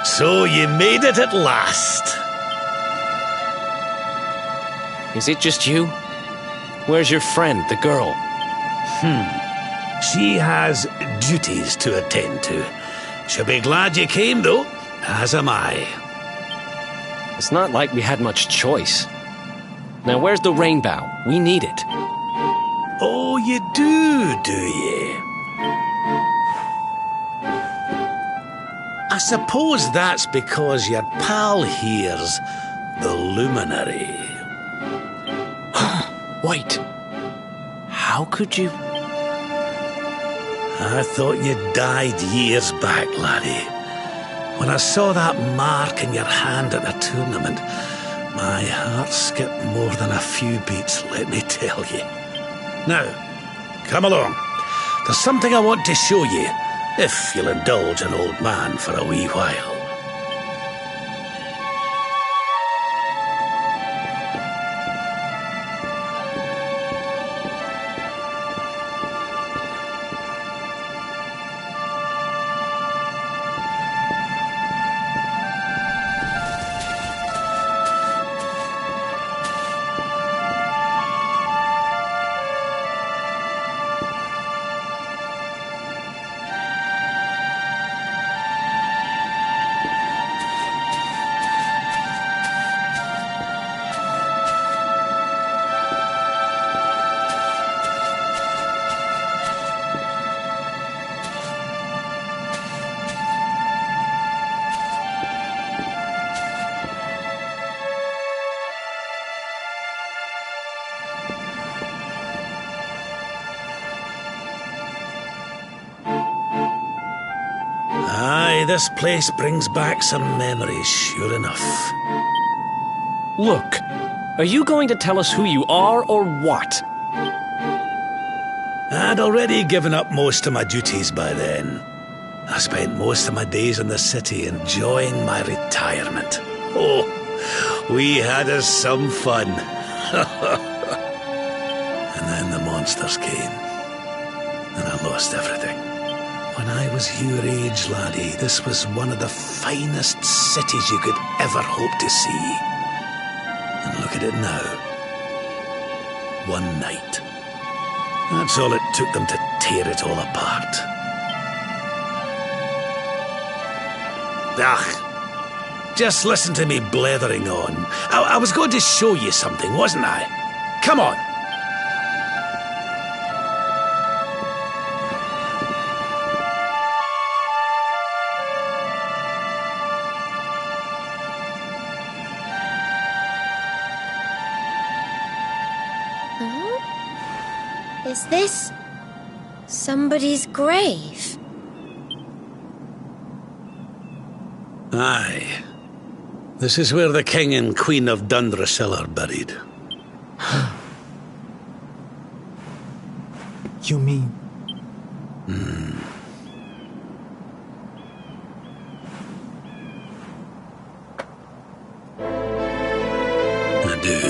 So you made it at last. Is it just you? Where's your friend, the girl? She has duties to attend to. She'll be glad you came, though, as am I. It's not like we had much choice. Now, where's the rainbow? We need it. Oh, you do you? I suppose that's because your pal here's the luminary. Wait. How could you? I thought you died years back, laddie. When I saw that mark in your hand at the tournament, my heart skipped more than a few beats, let me tell you. Now, come along. There's something I want to show you, if you'll indulge an old man for a wee while. This place brings back some memories, sure enough. Look, are you going to tell us who you are or what? I'd already given up most of my duties by then. I spent most of my days in the city enjoying my retirement. Oh, we had us some fun. And then the monsters came, and I lost everything. When I was your age, laddie, this was one of the finest cities you could ever hope to see. And look at it now. One night. That's all it took them to tear it all apart. Just listen to me blethering on. I was going to show you something, wasn't I? Come on. Is this somebody's grave? Aye. This is where the King and Queen of Dundrasil are buried. You mean? I do.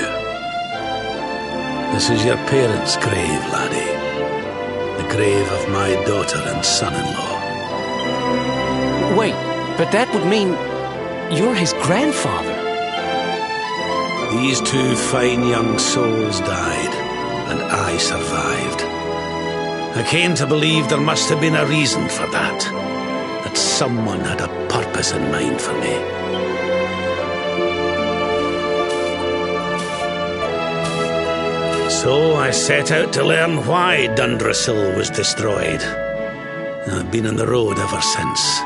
This is your parents' grave, laddie. The grave of my daughter and son-in-law. Wait, but that would mean you're his grandfather. These two fine young souls died, and I survived. I came to believe there must have been a reason for that. That someone had a purpose in mind for me. So I set out to learn why Dundrasil was destroyed. I've been on the road ever since.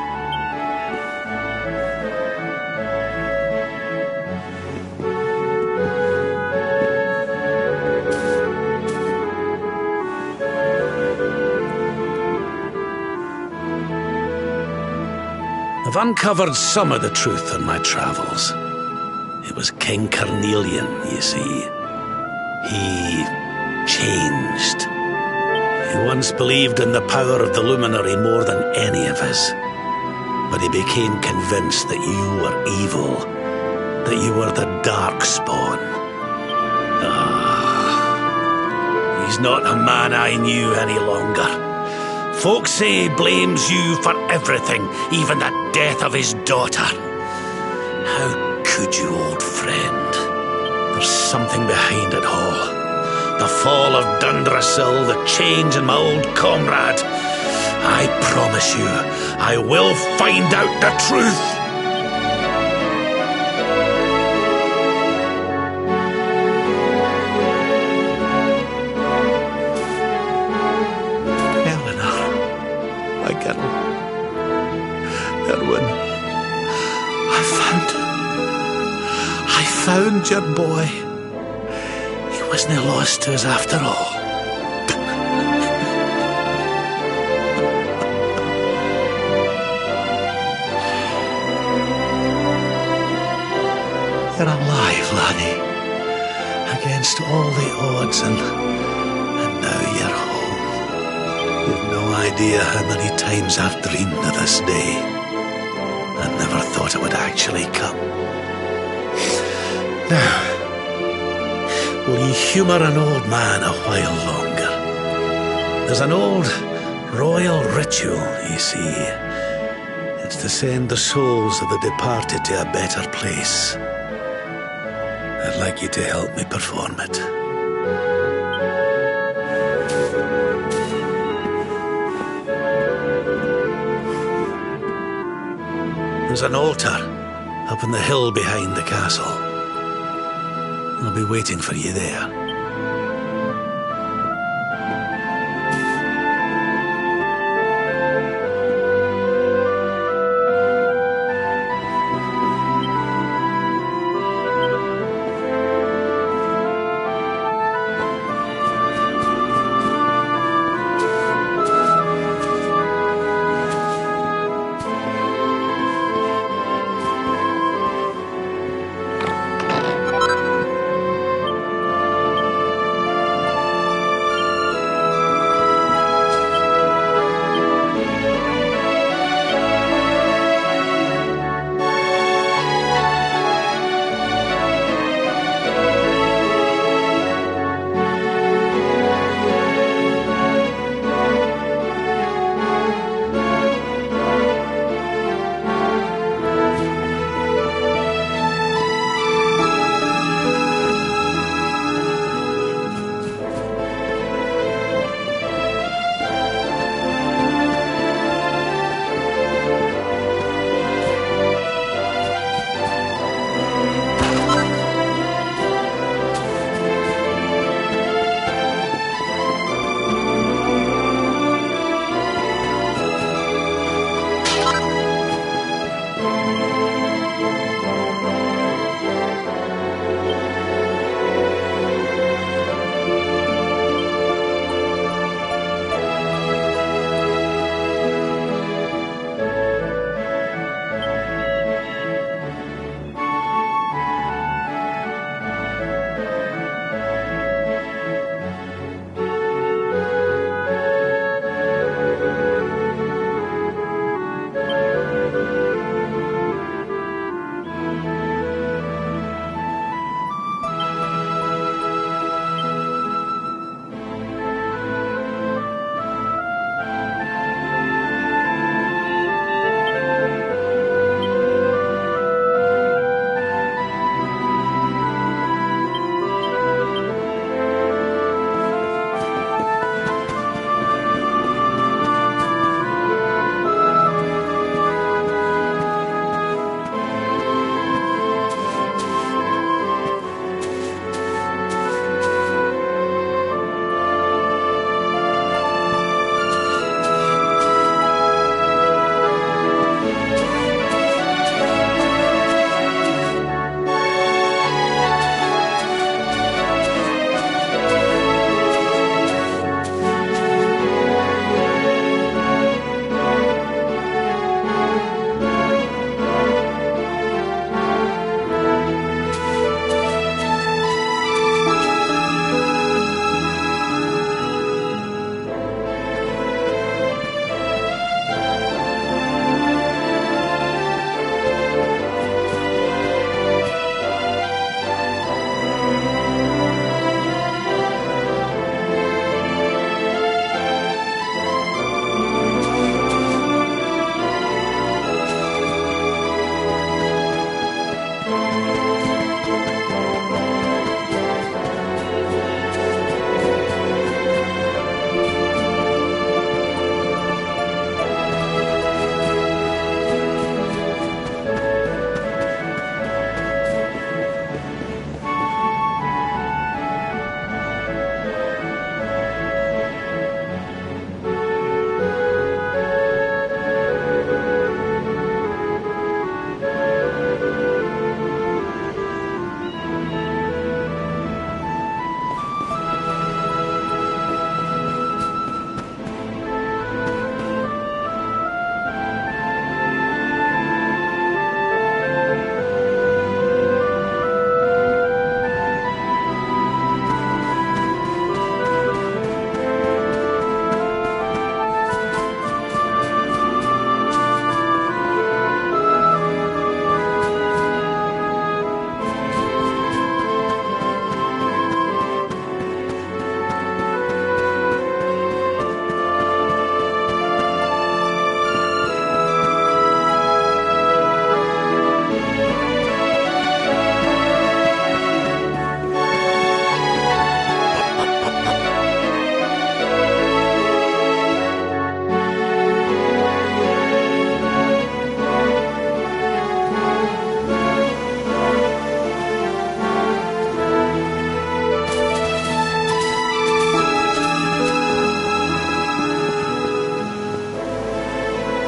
I've uncovered some of the truth in my travels. It was King Carnelian, you see. He changed. He once believed in the power of the luminary more than any of us. But he became convinced that you were evil, that you were the Darkspawn. He's not a man I knew any longer. Folk say he blames you for everything, even the death of his daughter. How could you, old friend? There's something behind it all. The fall of Dundrasil, the change in my old comrade. I promise you, I will find out the truth. Erwin, I found your boy. He wasn't lost to us after all. You're alive, laddie. Against all the odds, and now you're home. You've no idea how many times I've dreamed of this day. I never thought it would actually come. Now, will you humour an old man a while longer? There's an old royal ritual, you see. It's to send the souls of the departed to a better place. I'd like you to help me perform it. There's an altar up on the hill behind the castle. I'll be waiting for you there.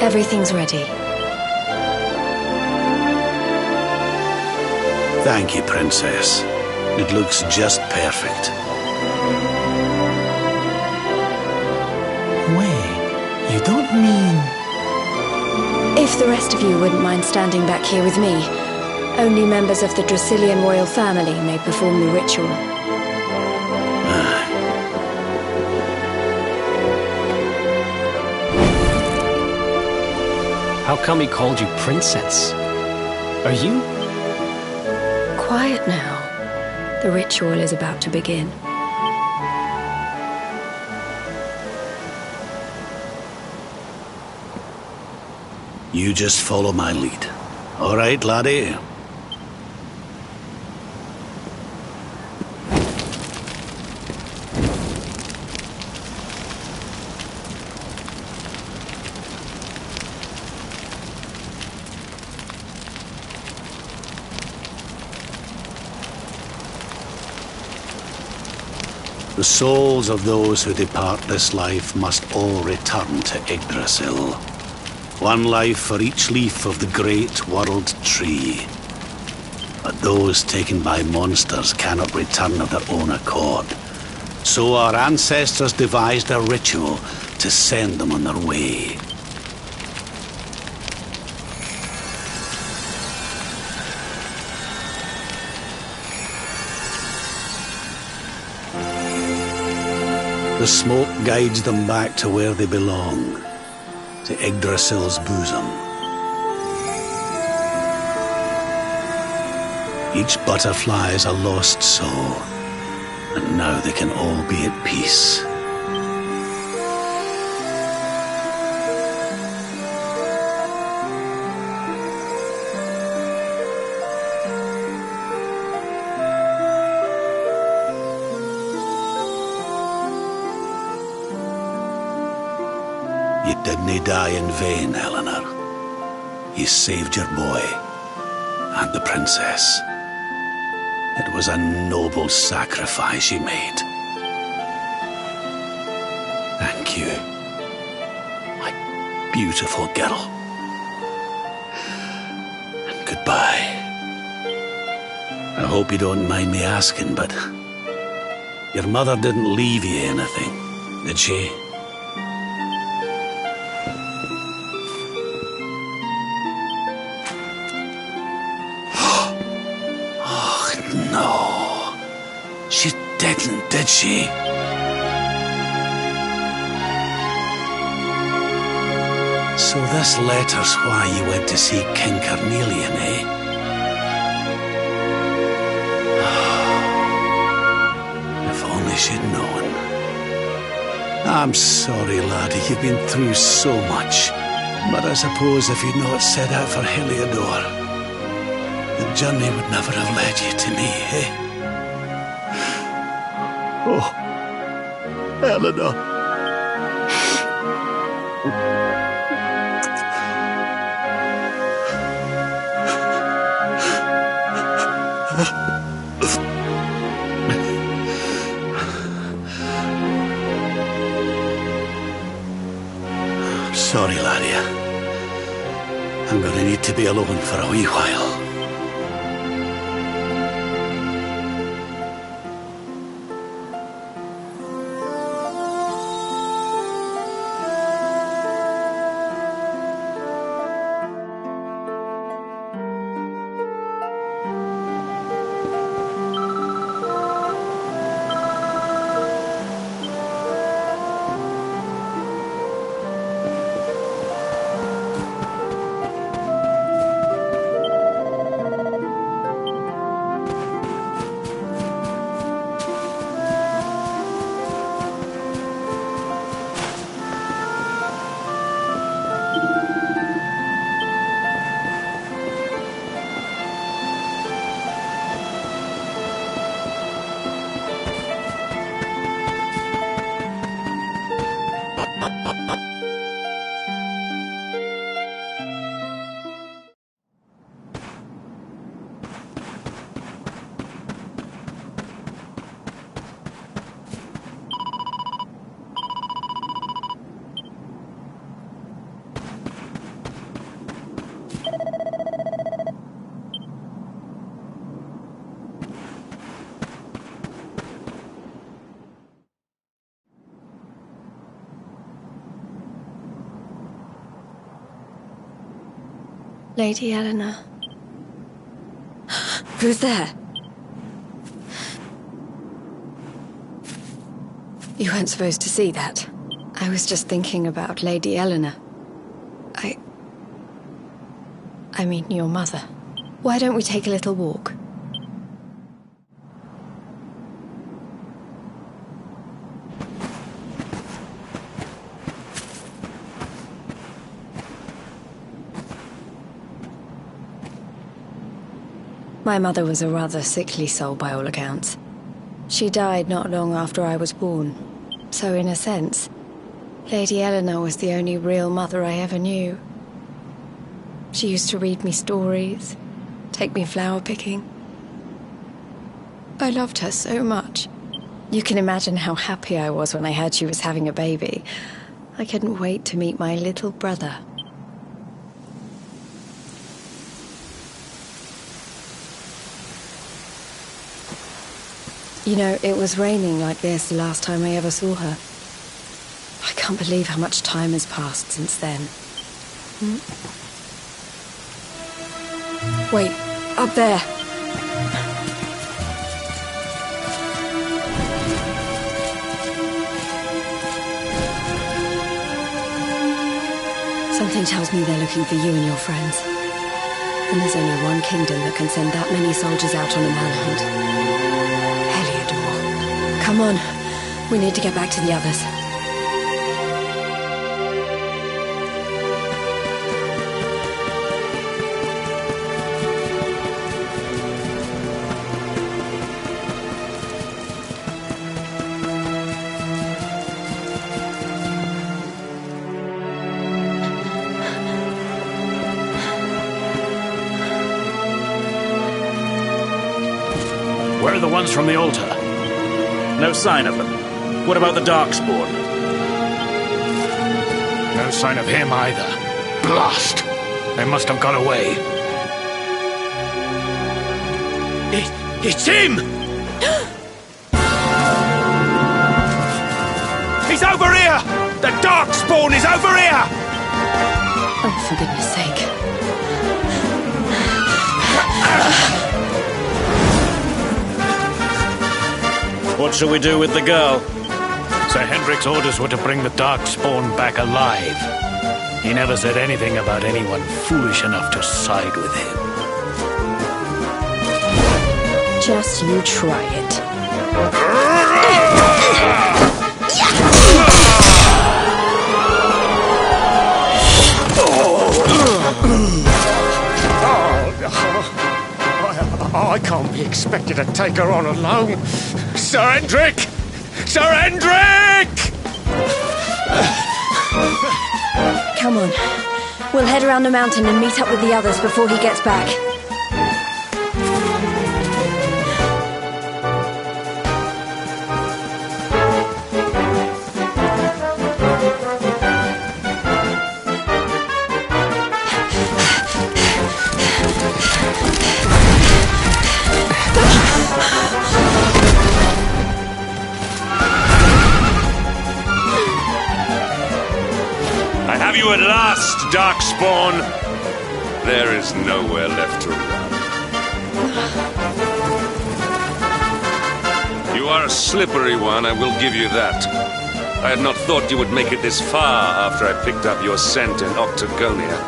Everything's ready. Thank you, Princess. It looks just perfect. Wait, you don't mean... If the rest of you wouldn't mind standing back here with me, only members of the Dracilian royal family may perform the ritual. How come he called you princess? Are you? Quiet now. The ritual is about to begin. You just follow my lead. All right, laddie? The souls of those who depart this life must all return to Yggdrasil. One life for each leaf of the great world tree. But those taken by monsters cannot return of their own accord. So our ancestors devised a ritual to send them on their way. The smoke guides them back to where they belong, to Yggdrasil's bosom. Each butterfly is a lost soul, and now they can all be at peace. You didn't die in vain, Eleanor. You saved your boy, and the princess. It was a noble sacrifice you made. Thank you, my beautiful girl. And goodbye. I hope you don't mind me asking, but your mother didn't leave you anything, did she? No, she didn't, did she? So this letter's why you went to see King Carnelian, eh? If only she'd known. I'm sorry, laddie, you've been through so much. But I suppose if you'd not set out for Heliodor, the journey would never have led you to me, eh? Oh, Eleanor. I'm sorry, laddie. I'm gonna need to be alone for a wee while. Lady Eleanor. Who's there? You weren't supposed to see that. I was just thinking about Lady Eleanor. I mean, your mother. Why don't we take a little walk? My mother was a rather sickly soul by all accounts. She died not long after I was born. So in a sense, Lady Eleanor was the only real mother I ever knew. She used to read me stories, take me flower picking. I loved her so much. You can imagine how happy I was when I heard she was having a baby. I couldn't wait to meet my little brother. You know, it was raining like this the last time I ever saw her. I can't believe how much time has passed since then. Wait, up there. Something tells me they're looking for you and your friends. And there's only one kingdom that can send that many soldiers out on a manhunt. Heliodor. Come on, we need to get back to the others. Where are the ones from the altar? No sign of them. What about the Darkspawn? No sign of him either. Blast! They must have gone away. It's him! He's over here! The Darkspawn is over here! Oh, for goodness sake. What shall we do with the girl? Sir Hendrik's orders were to bring the Darkspawn back alive. He never said anything about anyone foolish enough to side with him. Just you try it. I can't be expected to take her on alone. Sir Hendrik! Sir Hendrik! Come on. We'll head around the mountain and meet up with the others before he gets back. You at last, Darkspawn. There is nowhere left to run. You are a slippery one, I will give you that. I had not thought you would make it this far after I picked up your scent in Octagonia.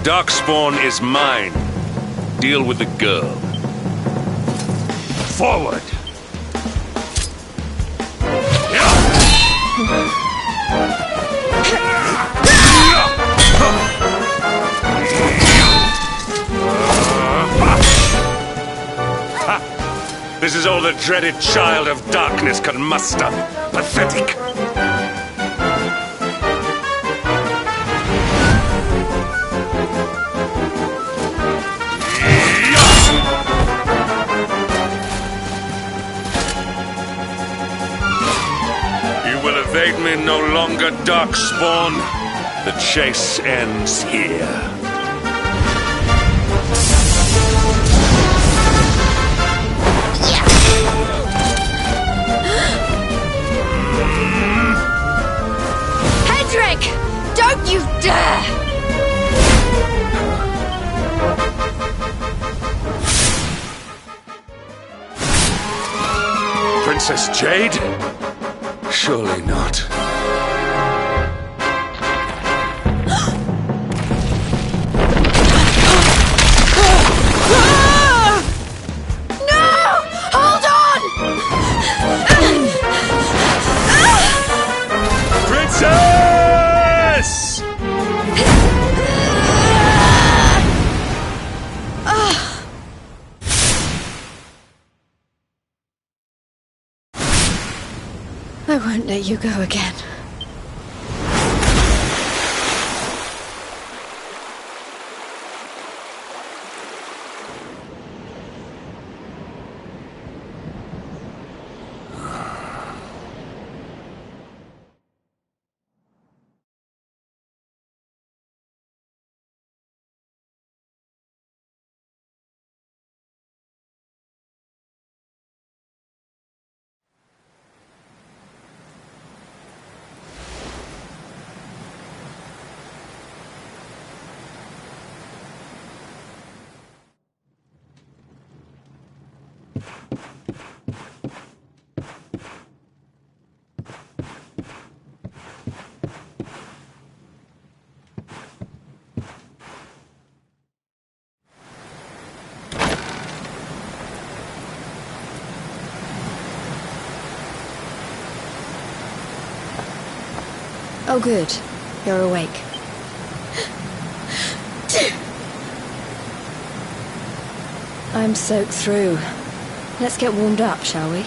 Darkspawn is mine. Deal with the girl. Forward! This is all the dreaded child of darkness can muster. Pathetic! Evade me no longer, Darkspawn. The chase ends here. Princess Jade? Surely not. Princess! I won't let you go again. Oh, good. You're awake. I'm soaked through. Let's get warmed up, shall we?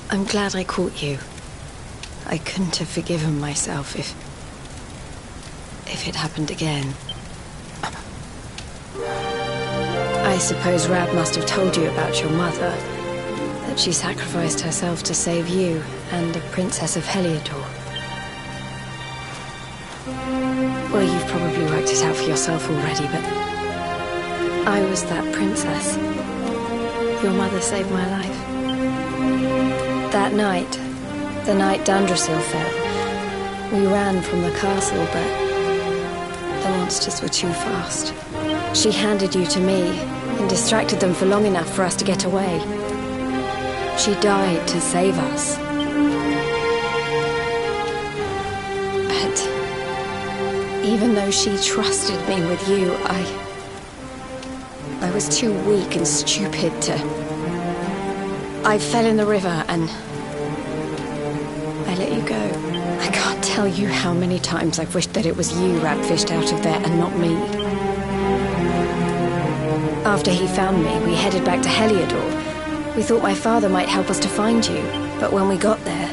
I'm glad I caught you. I couldn't have forgiven myself if it happened again. I suppose Rab must have told you about your mother. That she sacrificed herself to save you and the Princess of Heliodor. Well, you've probably worked it out for yourself already, but I was that princess. Your mother saved my life. That night, the night Dundrasil fell, we ran from the castle, but the monsters were too fast. She handed you to me and distracted them for long enough for us to get away. She died to save us. But even though she trusted me with you, I was too weak and stupid to... I fell in the river and I let you go. I can't tell you how many times I've wished that it was you Rab fished out of there and not me. After he found me, we headed back to Heliodor. We thought my father might help us to find you, but when we got there,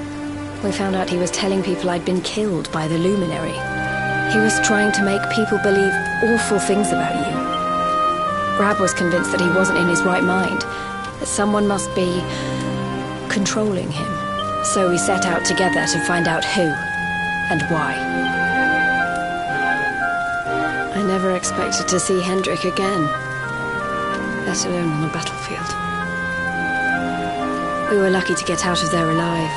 we found out he was telling people I'd been killed by the Luminary. He was trying to make people believe awful things about you. Rab was convinced that he wasn't in his right mind, that someone must be controlling him. So we set out together to find out who and why. I never expected to see Hendrik again, let alone on the battlefield. We were lucky to get out of there alive.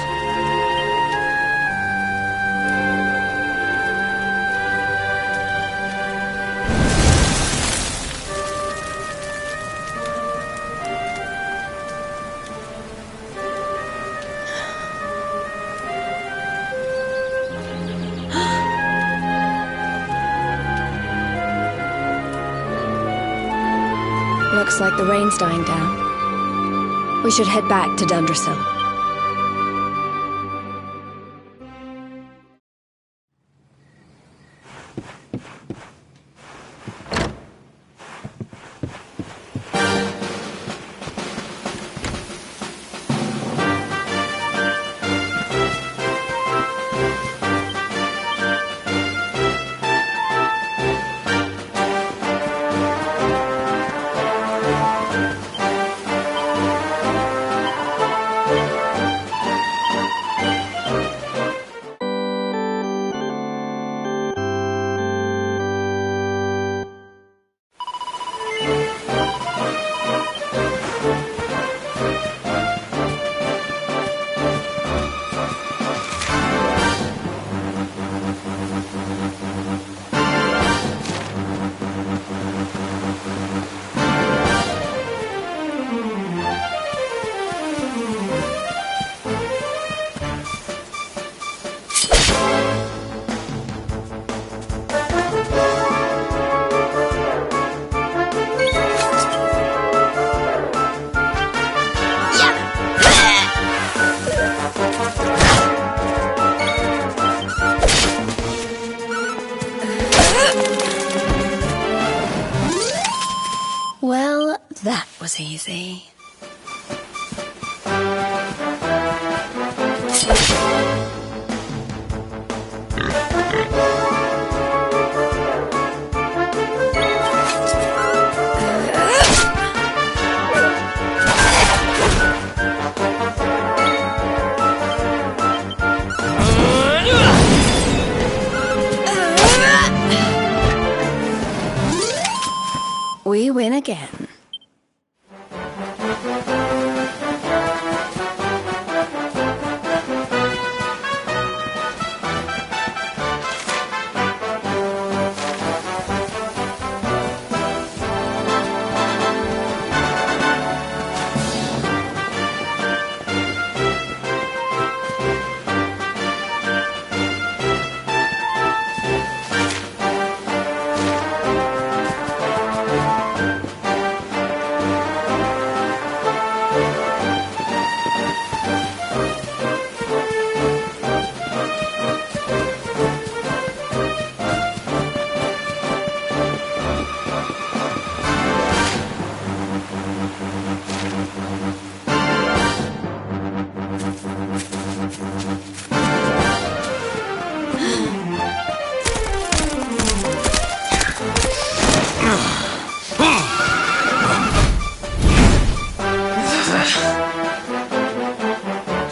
Looks like the rain's dying down. We should head back to Dundrasil. That was easy. We win again.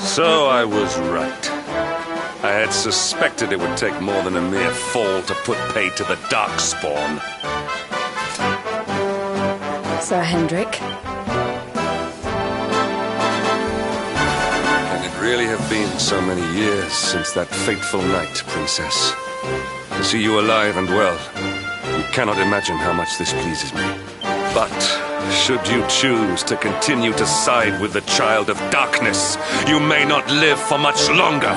So I was right. I had suspected it would take more than a mere fall to put pay to the Darkspawn. Sir Hendrik? Can it really have been so many years since that fateful night, Princess? To see you alive and well, you cannot imagine how much this pleases me. But should you choose to continue to side with the Child of Darkness, you may not live for much longer.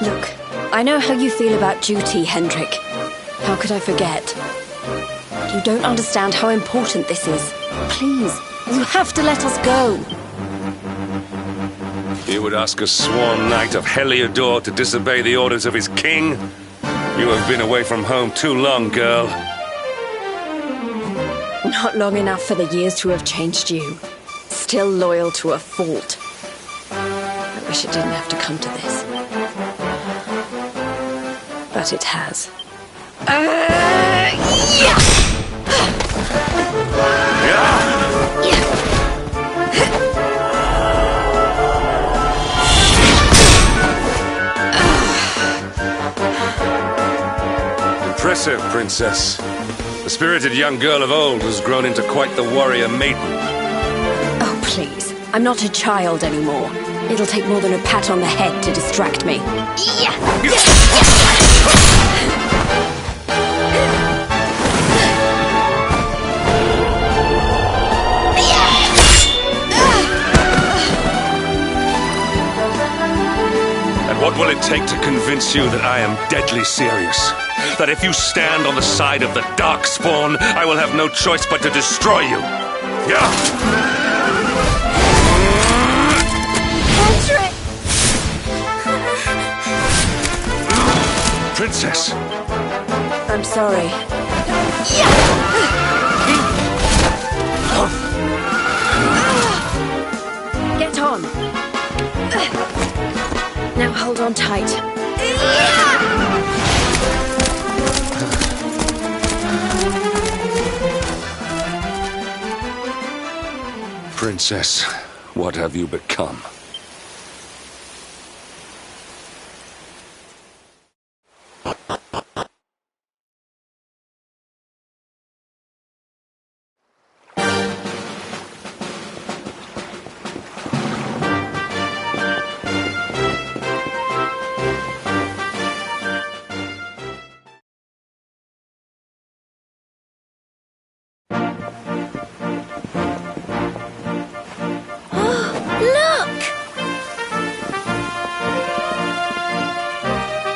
Look, I know how you feel about duty, Hendrik. How could I forget? You don't understand how important this is. Please, you have to let us go. You would ask a sworn knight of Heliodor to disobey the orders of his king? You have been away from home too long, girl. Not long enough for the years to have changed you. Still loyal to a fault. I wish it didn't have to come to this. But it has. Impressive, Princess. The spirited young girl of old has grown into quite the warrior maiden. Oh, please. I'm not a child anymore. It'll take more than a pat on the head to distract me. And what will it take to convince you that I am deadly serious? That if you stand on the side of the Darkspawn, I will have no choice but to destroy you. Yeah. Hendrik! Princess. I'm sorry. Get on. Now hold on tight. Princess, what have you become?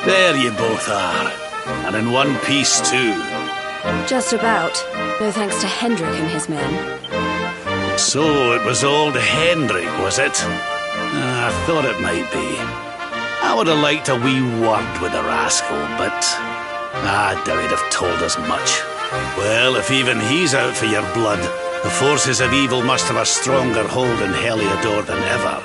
There you both are. And in one piece, too. Just about. No thanks to Hendrik and his men. So it was old Hendrik, was it? I thought it might be. I would have liked a wee word with the rascal, but I doubt he'd have told us much. Well, if even he's out for your blood, The forces of evil must have a stronger hold in Heliodor than ever.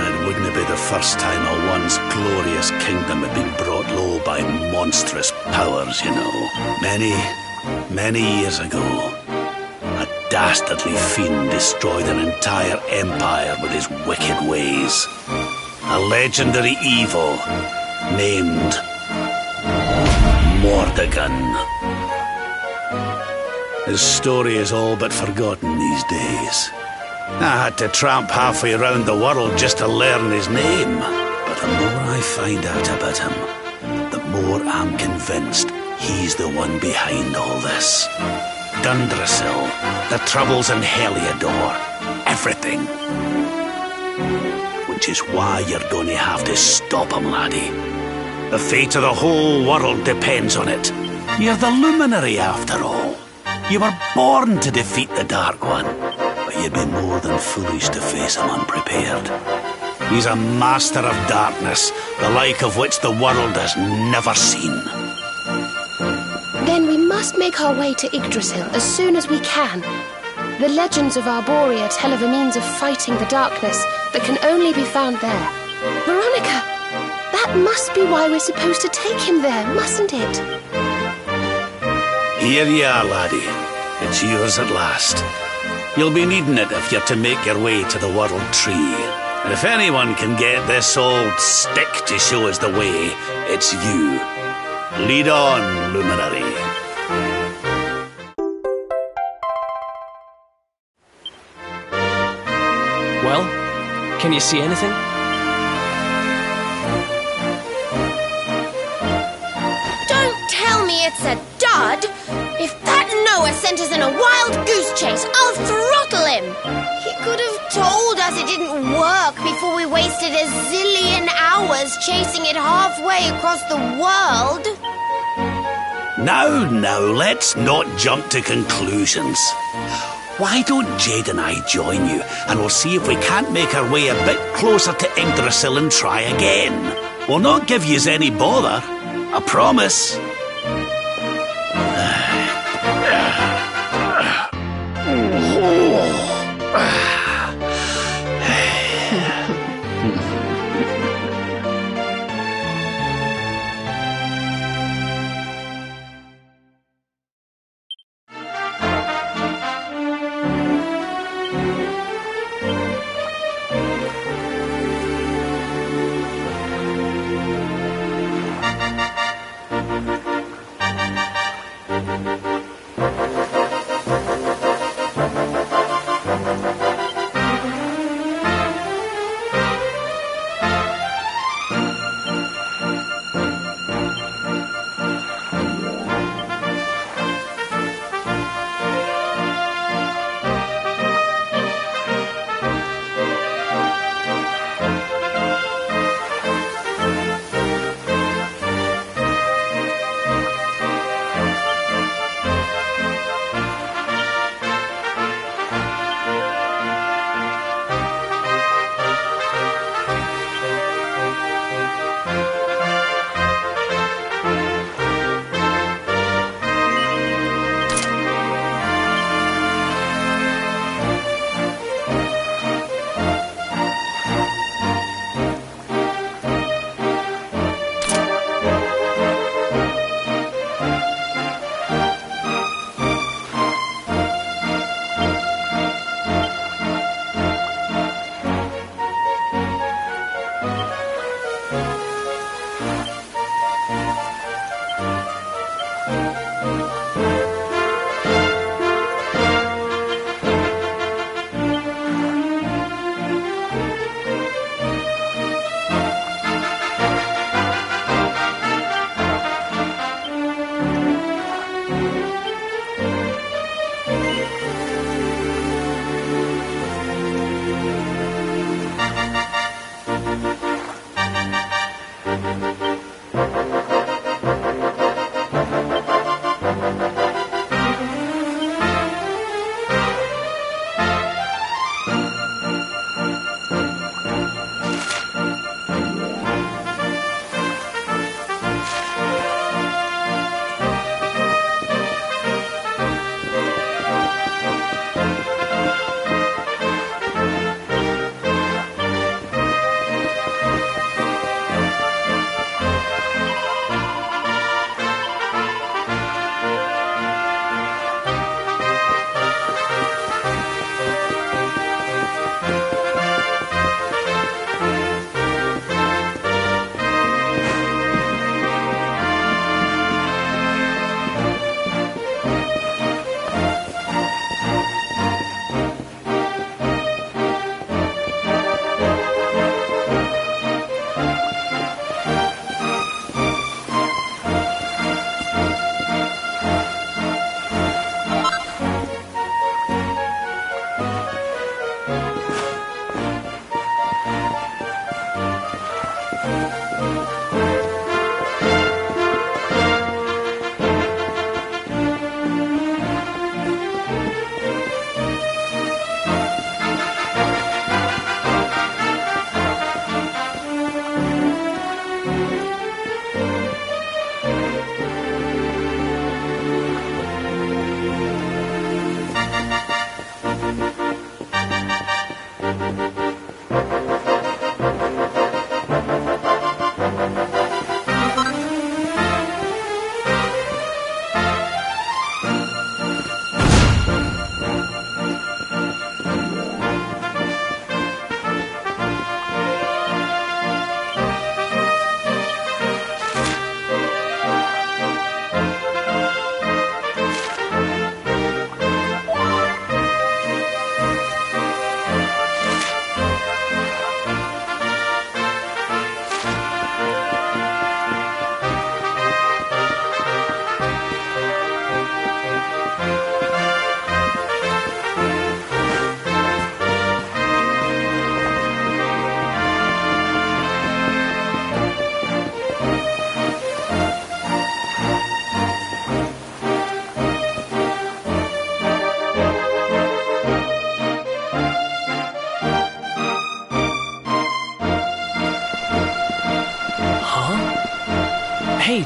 It wouldn't be the first time a once glorious kingdom had been brought low by monstrous powers, you know. Many years ago, a dastardly fiend destroyed an entire empire with his wicked ways. A legendary evil named Mordegon. His story is all but forgotten these days. I had to tramp halfway around the world just to learn his name. But the more I find out about him, the more I'm convinced he's the one behind all this. Dundrasil, the troubles in Heliodor, everything. Which is why you're going to have to stop him, laddie. The fate of the whole world depends on it. You're the luminary, after all. You were born to defeat the Dark One, but you'd be more than foolish to face him unprepared. He's a master of darkness, the like of which the world has never seen. Then we must make our way to Yggdrasil as soon as we can. The legends of Arborea tell of a means of fighting the darkness that can only be found there. Veronica, that must be why we're supposed to take him there, mustn't it? Here you are, laddie. It's yours at last. You'll be needing it if you're to make your way to the World Tree. And if anyone can get this old stick to show us the way, it's you. Lead on, luminary. Well, can you see anything? Don't tell me it's a dud! If that Noah sent us in a wild goose chase, I'll throttle him! He could have told us it didn't work before we wasted a zillion hours chasing it halfway across the world. Now, let's not jump to conclusions. Why don't Jade and I join you, and we'll see if we can't make our way a bit closer to Yggdrasil and try again. We'll not give yous any bother, I promise.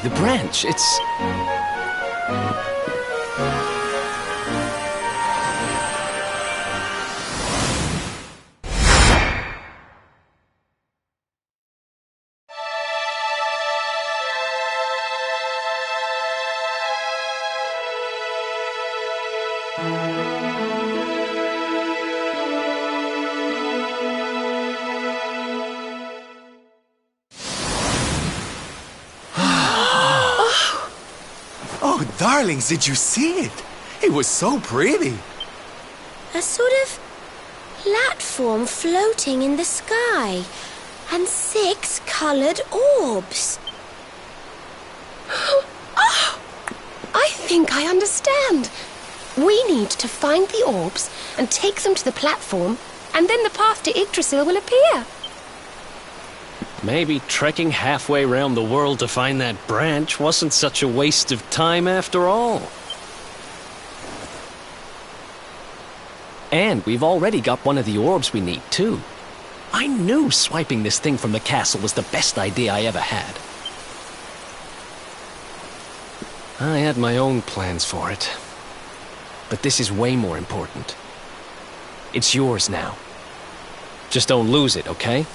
the branch. It's... Oh, darlings, did you see it? It was so pretty. A sort of platform floating in the sky, and 6 coloured orbs. Oh, I think I understand. We need to find the orbs and take them to the platform, and then the path to Yggdrasil will appear. Maybe trekking halfway around the world to find that branch wasn't such a waste of time after all. And we've already got one of the orbs we need, too. I knew swiping this thing from the castle was the best idea I ever had. I had my own plans for it. But this is way more important. It's yours now. Just don't lose it, okay?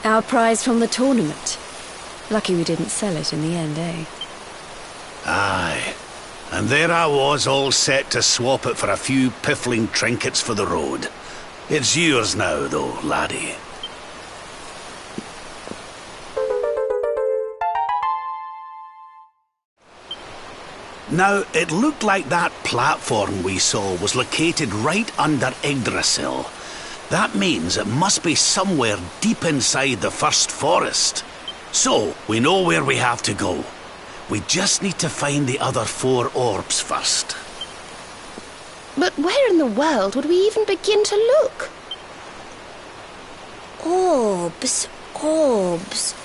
Our prize from the tournament. Lucky we didn't sell it in the end, eh? Aye. And there I was, all set to swap it for a few piffling trinkets for the road. It's yours now, though, laddie. Now, it looked like that platform we saw was located right under Yggdrasil. That means it must be somewhere deep inside the first forest. So, we know where we have to go. We just need to find the other 4 orbs first. But where in the world would we even begin to look? Orbs, orbs.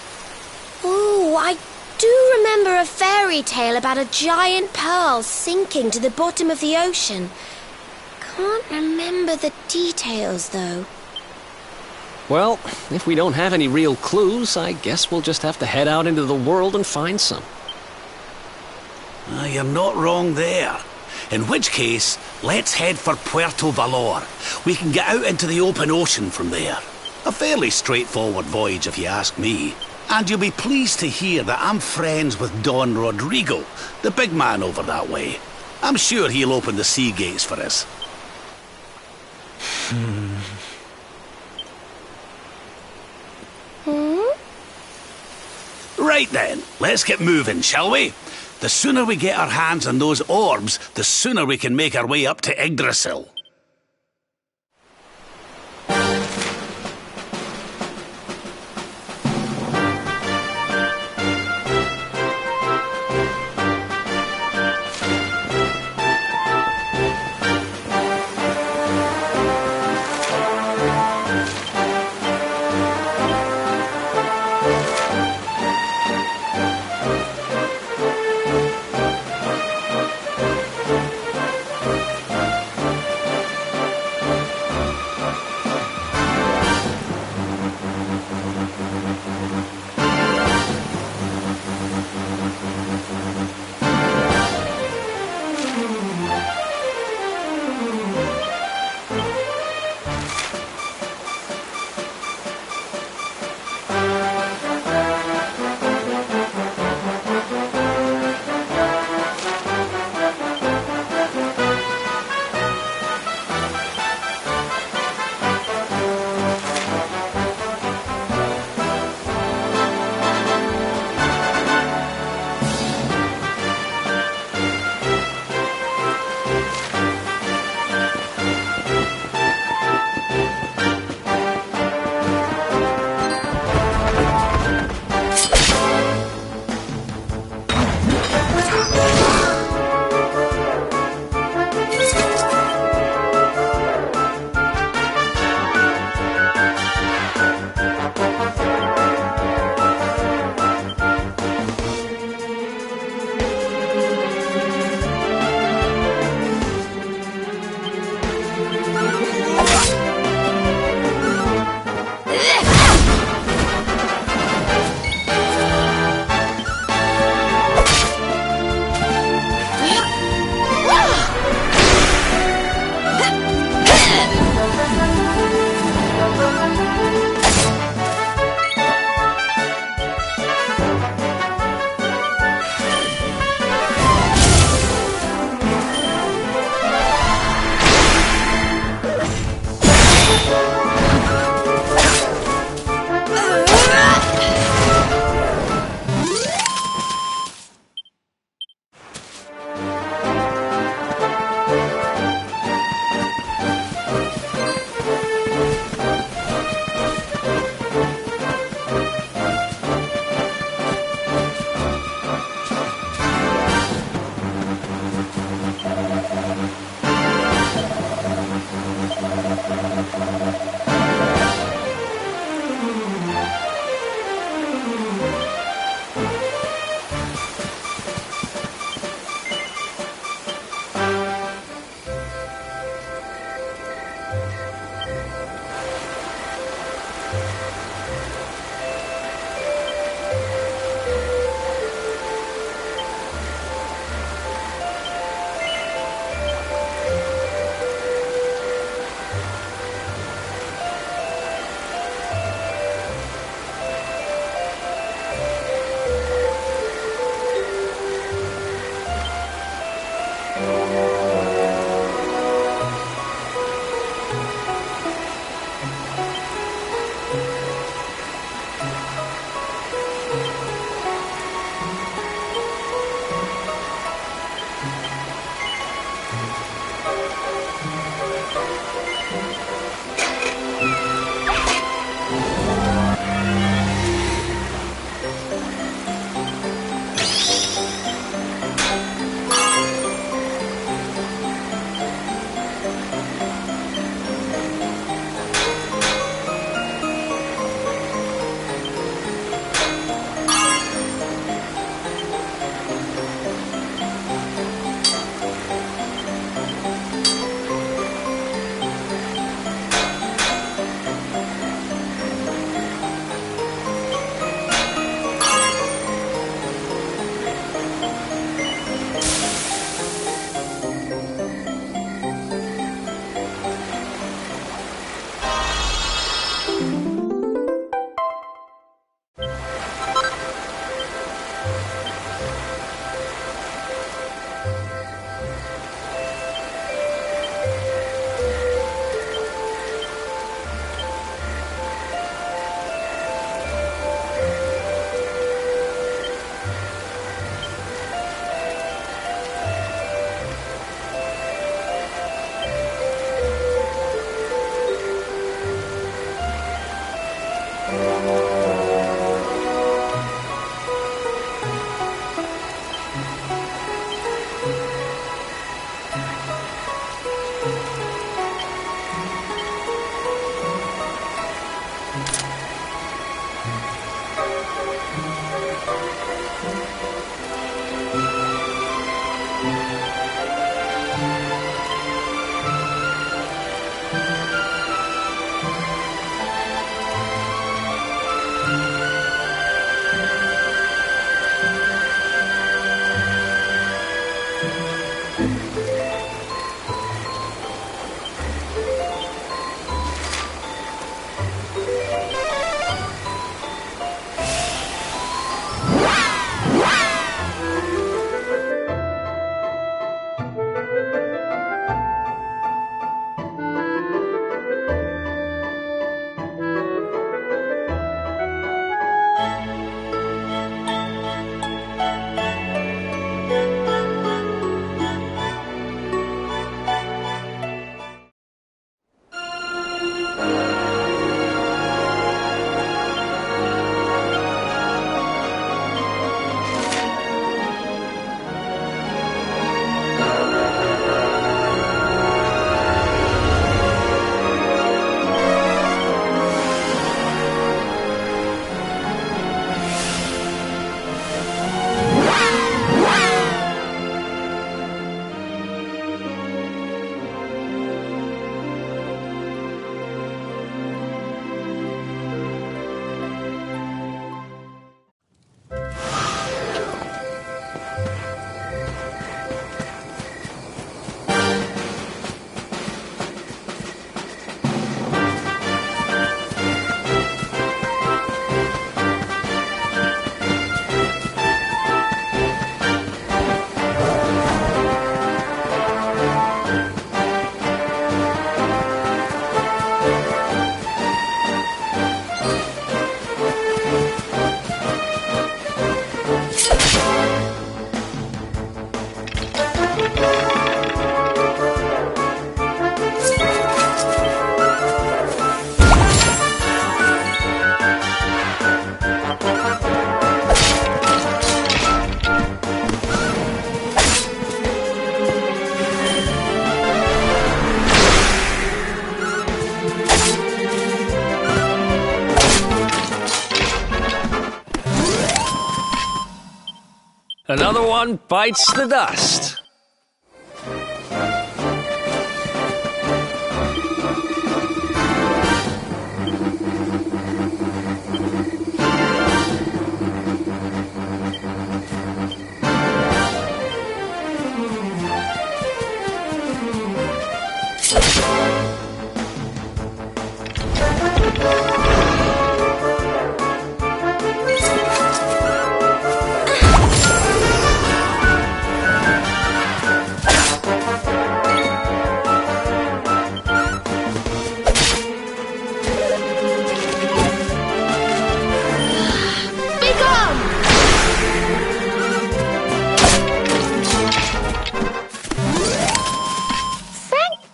Oh, I do remember a fairy tale about a giant pearl sinking to the bottom of the ocean. Can't remember the details, though. Well, if we don't have any real clues, I guess we'll just have to head out into the world and find some. You're not wrong there. In which case, let's head for Puerto Valor. We can get out into the open ocean from there. A fairly straightforward voyage, if you ask me. And you'll be pleased to hear that I'm friends with Don Rodrigo, the big man over that way. I'm sure he'll open the sea gates for us. Right then, let's get moving, shall we? The sooner we get our hands on those orbs, the sooner we can make our way up to Yggdrasil. Another one bites the dust.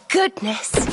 Goodness.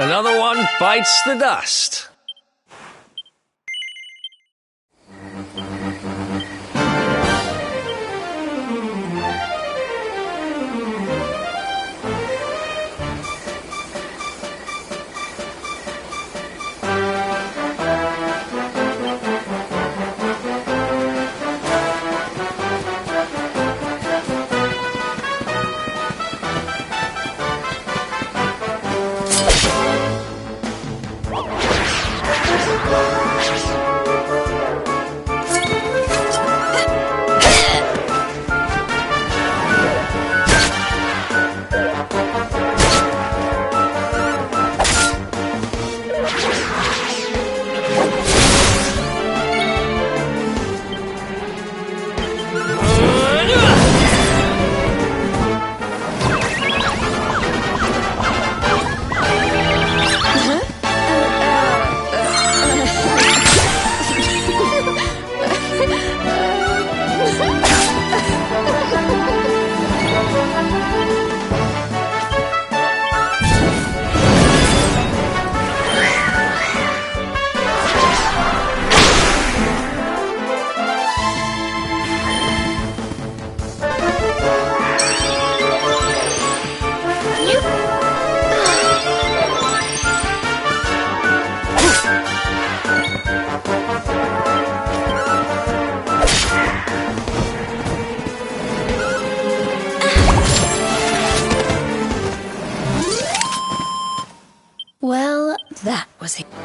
Another one bites the dust. Well, that was it.